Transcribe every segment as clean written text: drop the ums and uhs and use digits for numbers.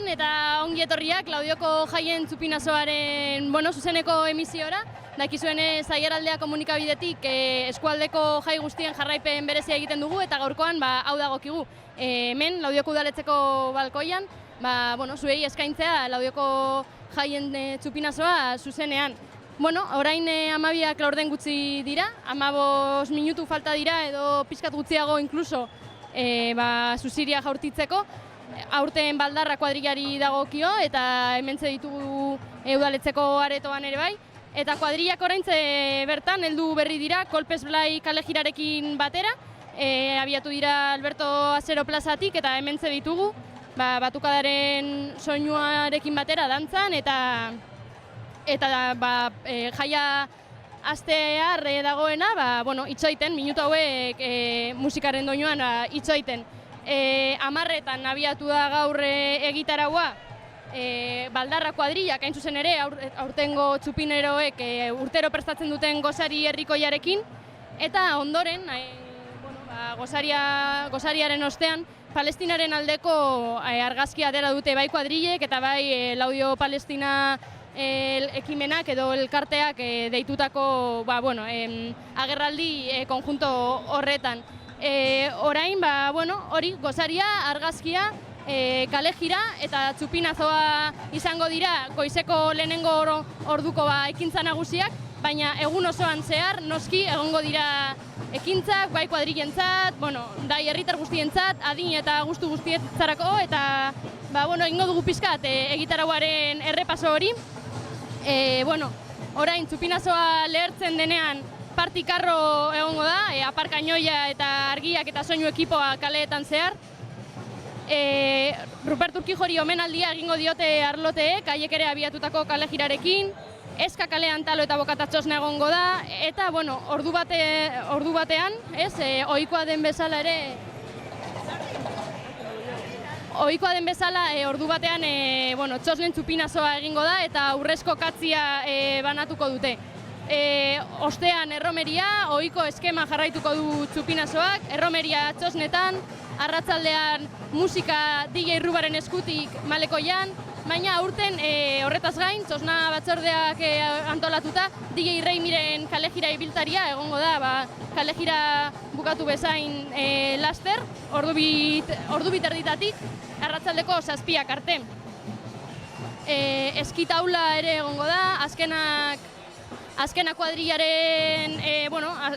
Gabon eta ongi etorriak Laudioko jaien txupinazoaren zuzeneko emisiora. Dakizuenez Aiaraldea komunikabidetik eskualdeko jai guztien jarraipen berezia egiten dugu eta gaurkoan hau dagokigu. Hemen Laudioko udaletxeko balkoian, zuei eskaintzea Laudioko jaien txupinazoa zuzenean. Orain 12 laurden gutxi dira, 15 minutu falta dira edo pixkat gutxiago inkluso zuziria jaurtitzeko. Aurten baldarra kuadrillari dagokio eta hementze ditugu udaletxeko aretoan ere bai. Eta kuadrillak oraintze bertan heldu berri dira Kolpez Blai kale jirarekin batera. Abiatu dira Alberto Azero plazatik eta hementze ditugu batukadaren soinuarekin batera dantzan eta jaia astear dagoena itxoiten, minutu hauek musikaren doinuan itxoiten. 10etan abiatu da gaur egitaraua baldarra kuadrillak hain zuzen ere aurtengo txupineroek urtero prestatzen duten gozari herrikoiarekin eta ondoren gozariaren ostean Palestinaren aldeko argazkia atera dute bai kuadrillek eta bai Laudio Palestina ekimenak edo elkarteak deitutako agerraldi konjunto horretan. Orain, hori gozaria, argazkia, kale jira eta txupinazoa izango dira goizeko lehenengo orduko ekintza nagusiak, baina egun osoan zehar noski egongo dira ekintzak, bai kuadrillentzat, dai herritar guztientzat, adin eta gustu guztietzarako eta egingo dugu pixkat egitarauaren errepaso hori. Orain txupinazoa lehertzen denean partikarro egongo da, aparkainoia eta argiak eta soinu ekipoa kaleetan zehar. Rupert Urkijori omenaldia egingo diote arloteek, haiek ere abiatutako kale jirarekin, Eska kalean Talo eta Bokatatxosna egongo da, eta ordu batean, ohikoa den bezala ere, ordu batean Txosnen txupinazoa egingo da eta urrezko katzia banatuko dute. Ostean erromeria, ohiko eskema jarraituko du txupinazoak, erromeria Txosnetan, arratzaldean musika DJ Rubaren eskutik Malekoian, baina aurten horretaz gain, Txosna batzordeak antolatuta, DJ Reimiren kale jira ibiltaria egongo da, kale jira bukatu bezain laster, ordu biterditatik, arratzaldeko 7 arte. Eskitaula ere egongo da, azkena kuadrillaren,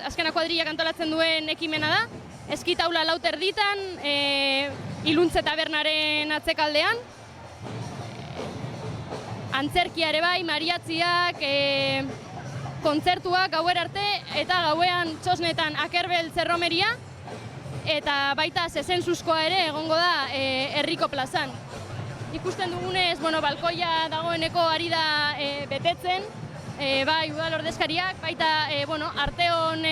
azkena kuadrillak antolatzen duen ekimena da, eskitaula 4:00 Iluntze tabernaren atzekaldean, antzerkia ere bai, mariatziak, kontzertuak gauer arte eta gauean Txosnetan Akerbel zerromeria eta baita zezenzuzkoa ere egongo da herriko plazan. Ikusten dugunez, balkoia dagoeneko ari da betetzen, bai udal ordezkariak, baita Arteon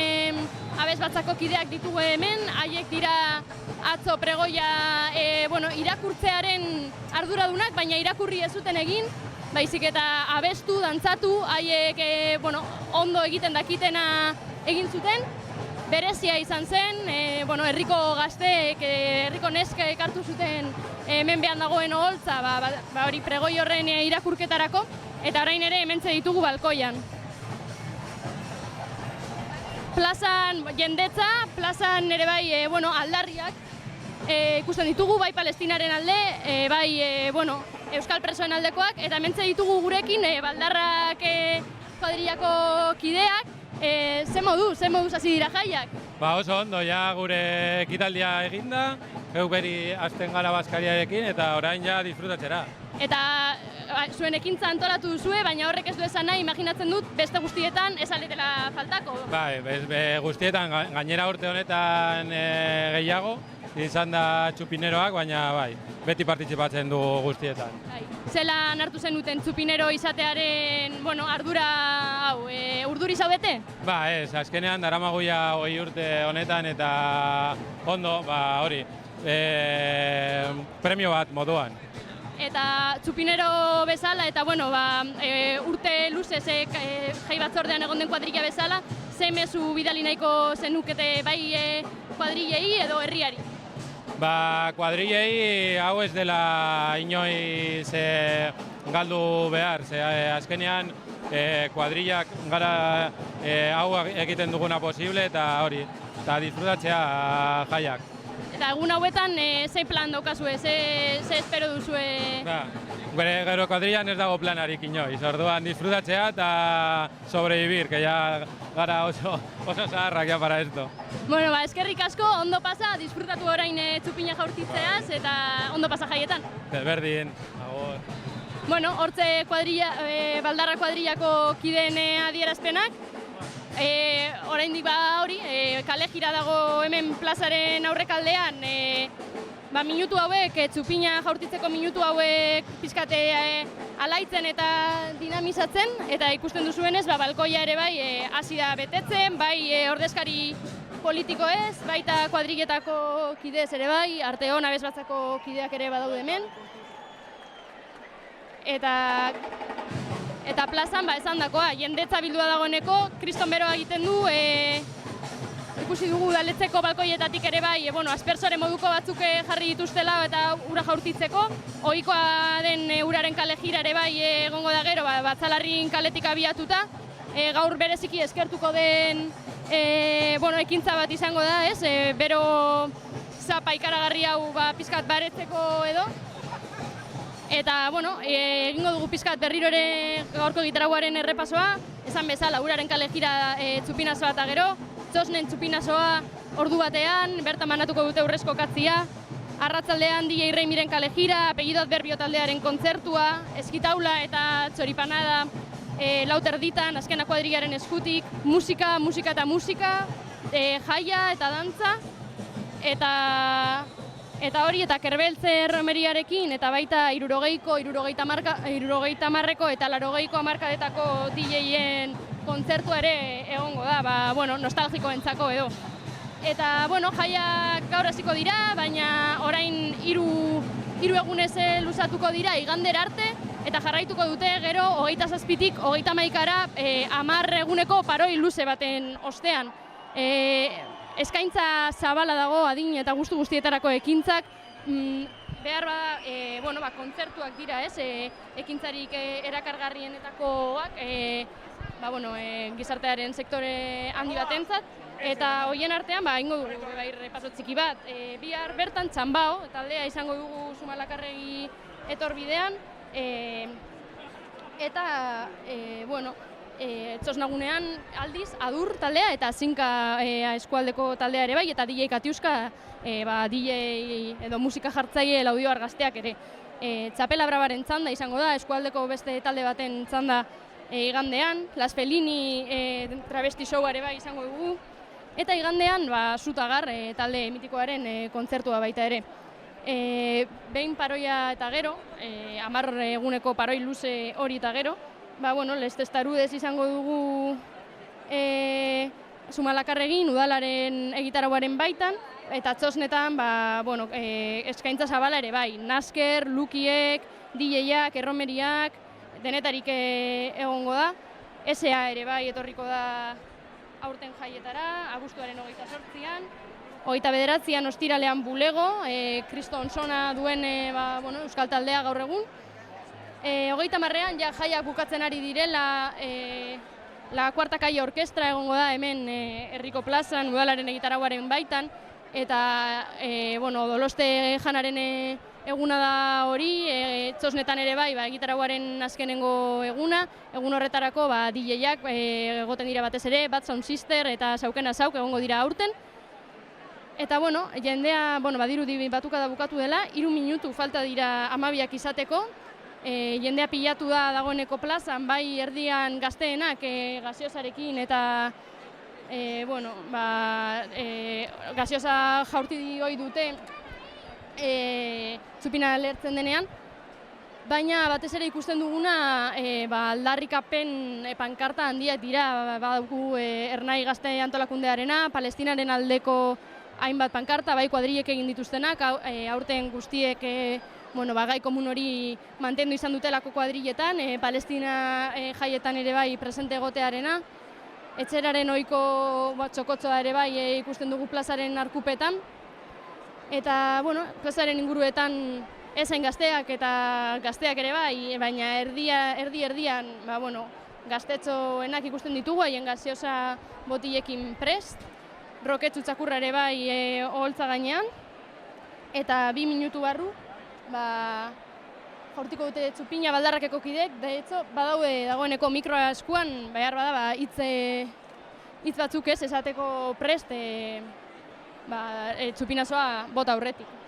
abesbatzako kideak ditugu hemen, haiek dira atzo pregoia irakurtzearen arduradunak, baina irakurri ez zuten egin, baizik eta abestu, dantzatu, haiek ondo egiten dakitena egin zuten, berezia izan zen, herriko gazteek, herriko neskek hartu zuten hemen behan dagoen oholtza, hori pregoi horren irakurketarako, eta orain ere hementze ditugu balkoian. Plazan jendetza, plazan ere bai aldarriak ikusten ditugu, bai Palestinaren alde, bai Euskal Presoen aldekoak, eta hementze ditugu gurekin baldarrak kuadrillako kideak, ze moduz hasi dira jaiak? Oso ondo, ja gure ekitaldia eginda, beri azten gara bazkariarekin eta orain ja disfrutatzera. Eta zuen ekintza antolatu duzue, baina horrek ez du esan nahi, imaginatzen dut, beste guztietan ez aletela faltako. Bai, guztietan, gainera urte honetan gehiago, izan da txupineroak, baina bai, beti partizipatzen du guztietan. Zelan hartu zen duten txupinero izatearen ardura hau, urduri zaudete? Ez, azkenean daramaguia 20 urte honetan eta ondo, hori, premio bat moduan. Eta txupinero bezala, eta urte luzez jai batzordean egon den kuadrilla bezala, ze mezu bidali nahiko zenukete bai kuadrillei edo herriari? Kuadrillei hau ez dela inoiz galdu behar, azkenean kuadrillak gara hau egiten duguna posible eta hori, eta disfrutatzea jaiak. Eta egun hauetan, ze plan daukazue, ze espero duzue? Gero kuadrillan ez dago planarik inoiz, orduan disfrutatzea eta sobrevivir, que ya gara oso zaharrak ya para esto. Bueno, eskerrik asko, ondo pasa, disfrutatu orain txupina jaurtitzeaz eta ondo pasa jaietan. Berdin, agor. Bueno, hortze Baldarra kuadrillako kideen adierazpenak. Oraindik hori, kale jira dago hemen plazaren aurrekaldean, minutu hauek, txupina jaurtitzeko minutu hauek pizkate alaitzen eta dinamizatzen, eta ikusten duzuenez, balkoia ere bai hasi da betetzen, bai ordezkari politiko ez, baita kuadrilletako kidez ere bai, Arteon Abesbatzako kideak ere badaude hemen. Eta plazan, esan dakoa, jendetza bildua dagoeneko, kriston beroa egiten du, ikusi dugu udaletxeko balkoietatik ere bai, aspersore moduko batzuk jarri dituztela eta ura jaurtitzeko. Ohikoa den uraren kale jira ere bai egongo da gero, Batzalarrin kaletik abiatuta. Gaur bereziki eskertuko den ekintza bat izango da, ez? Bero zapa ikaragarri hau pizkat baretzeko edo. Eta, egingo dugu pizkat berriro ere gaurko gitarauaren errepasoa, esan bezala, uraren kale jira txupinazoa eta gero, Txosnen txupinazoa ordu batean, bertan banatuko dute urrezko katzia, arratzaldean DJ Reimiren kale jira, Apellido Adverbio taldearen kontzertua, eskitaula eta txoripanada lauter ditan, azkena kuadrillaren eskutik, musika eta musika, jaia eta dantza, eta hori, eta Kerbeltze romeriarekin, eta baita 60ko, 70ko eta 80ko hamarkadetako DJ-en kontzertua ere egongo da, nostalgikoentzako edo. Eta, jaiak gaur hasiko dira, baina orain hiru egunez luzatuko dira igandera arte, eta jarraituko dute gero 27tik 31ra 10 eguneko paroi luze baten ostean. Eskaintza zabala dago adin eta gustu guztietarako ekintzak, behar bada, kontzertuak dira, ez? Ekintzarik erakargarrienetakoak, gizartearen sektore handi batentzat, eta horien artean, ingo dugu repaso txiki bat. Bihar bertan Txanbao, taldea izango dugu Zumalakarregi etorbidean, eta, Txosnagunean aldiz, Adur taldea eta Zinka eskualdeko taldea ere bai, eta DJ Katiuska, DJ edo musika jartzaile Laudioar gazteak ere. Txapela Brabaren txanda izango da, eskualdeko beste talde baten txanda igandean, Las Felini travesti show ere bai izango dugu, eta igandean Zutagar talde mitikoaren kontzertua baita ere. Behin paroia eta gero, 10 eguneko paroi luze hori eta gero, Lestestarudez izango dugu Zumalakarregin, udalaren egitarauaren baitan, eta Txosnetan eskaintza zabala ere bai, Nasker, Lukiek, DJ-ak, Erromeriak, denetarik egongo da. SA ere bai etorriko da aurten jaietara, abuztuaren 28an, 29an ostiralean Bulego, kriston sona duen euskal taldea gaur egun. 30an jaiak bukatzen ari direla, La Cuarta Calle Orkestra egongo da hemen herriko plazan, udalaren egitarauaren baitan, eta Doloste Janaren eguna da hori, Txosnetan ere bai, egitarauaren azkenengo eguna, egun horretarako DJ-ak egoten dira batez ere, Bad Sound Sister eta Saukena Sauk egongo dira aurten. Eta jendea, badirudi batuka da bukatu dela, 3 minutu falta dira 12ak izateko, jendea pilatu da dagoeneko plazan, bai erdian gazteenak gaziosarekin eta gaziosa jaurti hoi dute txupina lertzen denean, baina batez ere ikusten duguna aldarrikapen pankarta handiak dira, badauku Ernai Gazte Antolakundearena, Palestinaren aldeko hainbat pankarta, bai kuadrilek egin dituztenak, aurten guztiek gai komun hori mantendu izan dutelako kuadrilletan, Palestina jaietan ere bai presente egotearena, etxeraren ohiko txokotzoa ere bai ikusten dugu plazaren arkupetan, Eta, bueno, plazaren inguruetan ezain gazteak eta gazteak ere bai, baina erdian, gaztetxoenak ikusten ditugu, haien gaseosa botilekin prest, roketsu txakurra ere bai oholtza gainean, eta 2 minutu barru, jaurtiko dute txupina baldarrakeko kideek, da etxo, badaude dagoeneko mikroa eskuan, behar bada, hitz batzuk ez esateko prest, txupinazoa bota aurretik.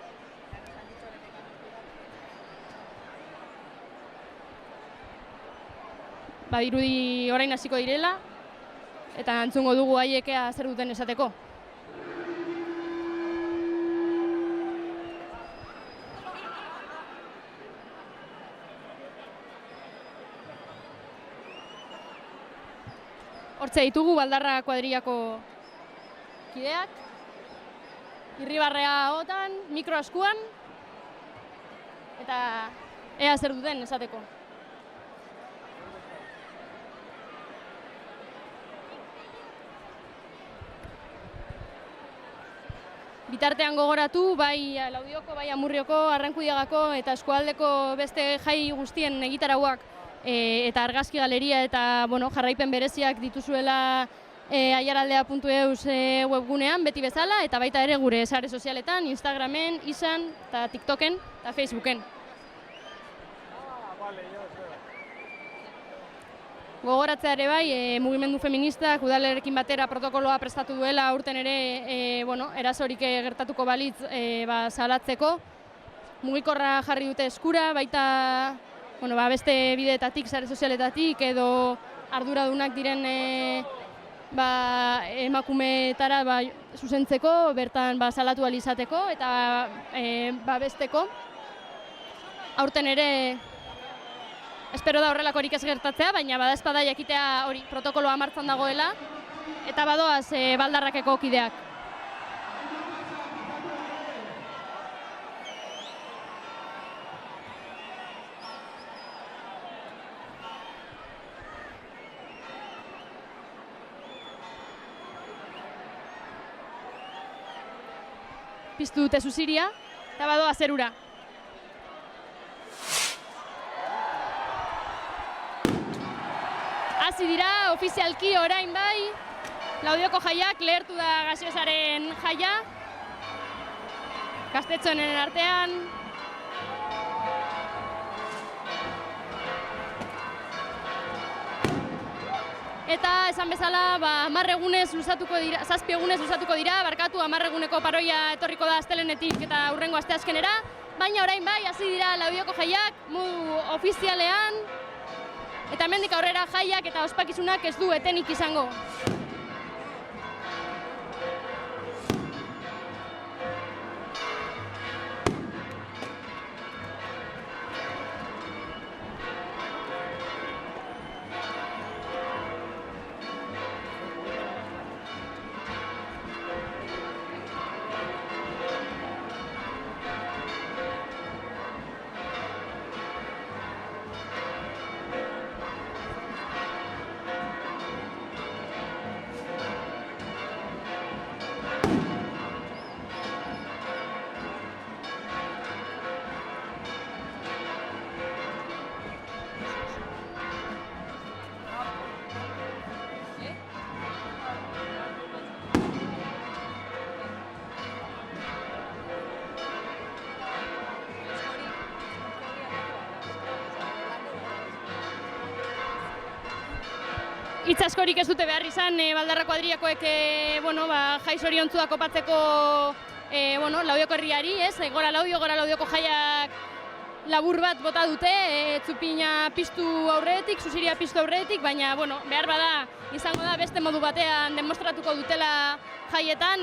Badirudi orain hasiko direla, eta entzungo dugu haiekea zer duten esateko. Hortze ditugu Baldarra kuadrillako kideak, irribarrea ahotan, mikro askuan, eta ea zer duten esateko. Bitartean gogoratu, bai Laudioko, bai Amurrioko, Arrankudiagako eta eskualdeko beste jai guztien egitarauak eta argazki galeria eta jarraipen bereziak dituzuela aiaraldea.eus webgunean beti bezala, eta baita ere gure sare sozialetan, Instagramen, Izan, eta TikToken eta Facebooken. Gogoratzea ere bai, mugimendu feministak udalerekin batera protokoloa prestatu duela aurten ere erasorik gertatuko balitz salatzeko. Mugikorra jarri dute eskura, baita beste bideetatik, sare sozialetatik edo arduradunak diren emakumeetara zuzentzeko, bertan salatu ahal izateko eta babesteko. Aurten ere espero da horrelakorik ez gertatzea, baina badaezpada jakitea hori protokoloa martxan dagoela eta badoaz Baldarrakeko kideak. Piztu dute zuziria eta badoa zerura. Hasi dira, ofizialki orain bai, Laudioko jaiak lehertu da gaseosaren jaia, gaztetxoenen artean. Eta esan bezala, 10 egunez luzatuko dira, 7 egunez luzatuko dira, 10 eguneko paroia etorriko da astelehenetik eta hurrengo asteazkenera, baina orain bai, hasi dira Laudioko jaiak, modu ofizialean, eta hemendik aurrera jaiak eta ospakizunak ez du etenik izango. Hitz askorik ez dute behar izan, Baldarra kuadrillakoek jai zoriontzua kopatzeko Laudioko herriari, gora Laudioko jaiak labur bat bota dute, txupina piztu aurretik, zuziria piztu aurretik, baina behar bada izango da beste modu batean demostratuko dutela jaietan,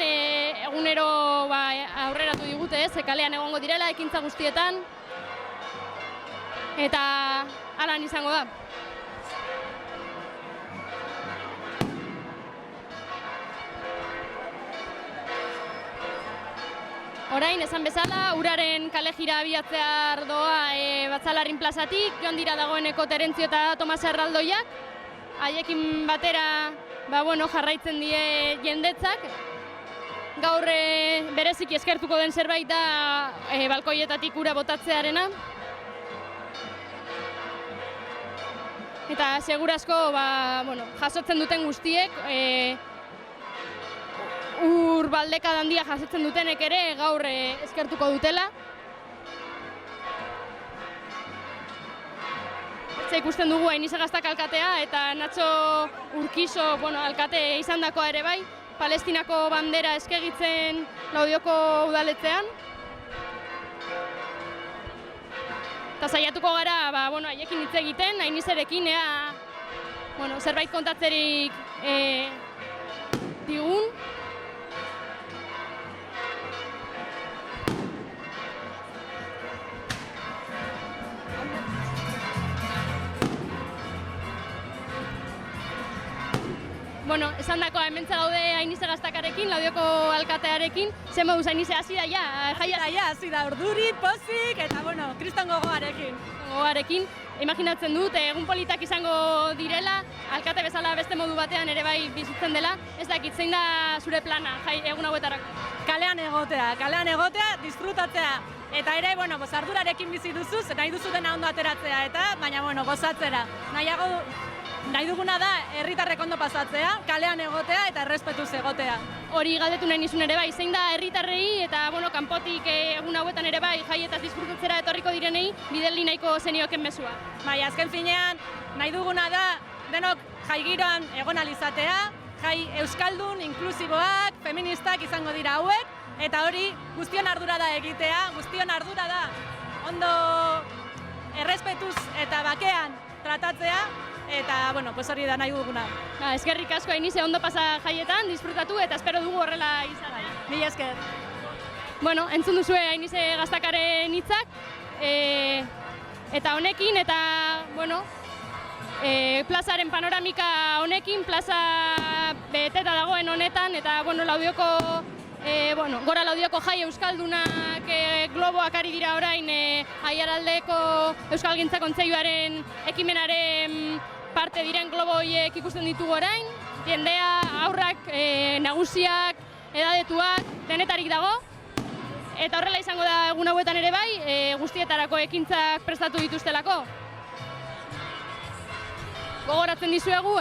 egunero aurreratu digute, kalean egongo direla ekintza guztietan, eta halan izango da. Orain, esan bezala, uraren kalejira abiatzear doa Batzalarrin plazatik, joan dira dagoeneko Terentzio eta Tomas erraldoiak. Haiekin batera jarraitzen die jendetzak. gaur bereziki eskertuko den zerbait da balkoietatik ura botatzearena. Eta segurazko jasotzen duten guztiek, ur baldeka handia jasotzen dutenek ere gaur eskertuko dutela. Ikusten dugu Ainize Gaztak alkatea eta Natxo Urkiso alkate izandakoa ere bai, Palestinako bandera eskegitzen Laudioko udaletzean. Eta saiatuko gara haiekin hitz egiten, Ainizerekin zerbait kontatzerik digun. Esan dakoa, hementza gaude Ainize Gaztakarekin, Laudioko alkatearekin. Zer moduz Ainize, hasi da ja? Hasi da, urduri, pozik, eta kriston gogoarekin. Gogoarekin, imaginatzen dut, egun politak izango direla, alkate bezala beste modu batean ere bai bizitzen dela. Ez dakit, zein da zure plana, egun hauetarako? Kalean egotea, disfrutatzea. Eta ere, ardurarekin bizi duzuz, nahi duzu dena ondo ateratzea, eta baina, gozatzera. Nahi duguna da, herritarrek ondo pasatzea, kalean egotea eta errespetuz egotea. Hori galdetu nahi nizun ere bai, zein da herritarrei eta kanpotik egun hauetan ere bai jaietaz disfrutatzera etorriko direnei bideli nahiko zenioken mezua? Bai, azken finean, nahi duguna da, denok jai giroan egon alizatea, jai euskaldun, inklusiboak, feministak izango dira hauek, eta hori guztion ardura da egitea, guztion ardura da ondo errespetuz eta bakean tratatzea, eta, hori da nahi duguna. Eskerrik asko Ainize, ondo pasa jaietan, disfrutatu eta espero dugu horrela izatea. Mila esker. Entzun duzue Ainize Gaztakaren hitzak, eta honekin, eta, plazaren panoramika honekin, plaza beteta dagoen honetan, eta, Laudioko, gora Laudioko jai euskaldunak globoak ari dira orain Aiaraldeko Euskalgintza Kontseiluaren ekimenaren parte diren globo horiek ikusten ditugu orain, jendea, aurrak, nagusiak, edadetuak, denetarik dago. Eta horrela izango da egun hauetan ere bai, guztietarako ekintzak prestatu dituztelako. Gogoratzen dizuegu,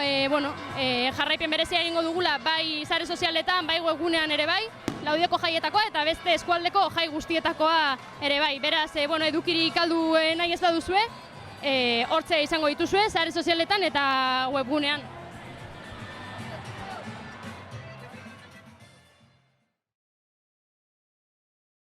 jarraipen berezia egingo dugula bai sare sozialetan, bai webgunean ere bai, Laudioko jaietakoa eta beste eskualdeko jai guztietakoa ere bai. Beraz, edukirik aldu nahi ez baduzue, hortze izango dituzue, sare sozialetan eta webgunean.